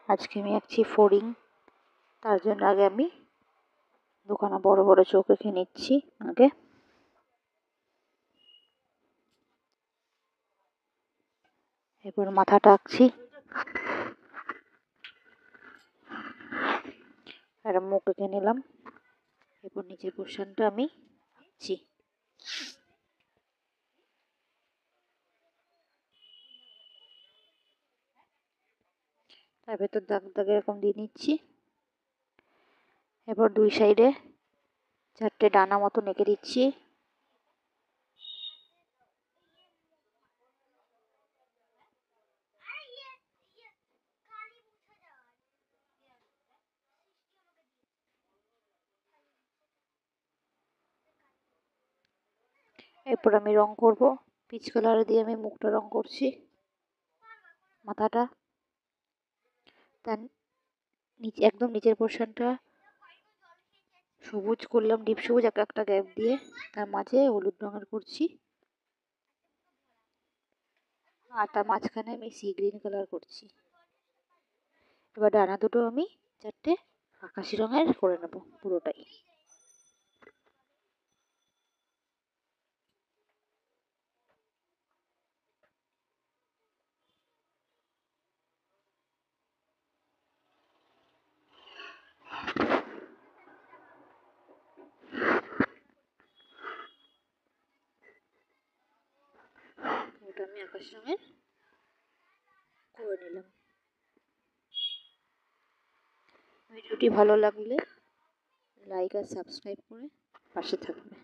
আজকে আমি আঁকছি ফড়িং। তার জন্য আগে আমি দুখানা বড় বড় চোখ এঁকে নিচ্ছি। আগে এরপর মাথাটা আঁকছি, একটা মুখ এঁকে নিলাম। এরপর নিচের পোর্শনটা আমি আঁকছি। তার ভেতর দাগ দাগ এরকম দিয়ে নিচ্ছি। এরপর দুই সাইডে 4টে ডানা মতো এঁকে দিচ্ছি। এরপর আমি রং করব। পিচ কালার দিয়ে আমি মুখটা রং করছি, মাথাটা। তার নিচে একদম নিচের পোর্শনটা সবুজ করলাম, ডিপ সবুজ, একটা গ্যাপ দিয়ে। তার মাঝে হলুদ রঙের করছি, আর তার মাঝখানে আমি সি গ্রিন কালার করছি। এবার ডানা দুটো আমি 4টে আকাশি রঙের করে নেব পুরোটাই। ওটা আমি আকাশি রঙের করে নিলাম। ভিডিওটি ভালো লাগলে লাইক আর সাবস্ক্রাইব করে পাশে থাকবে।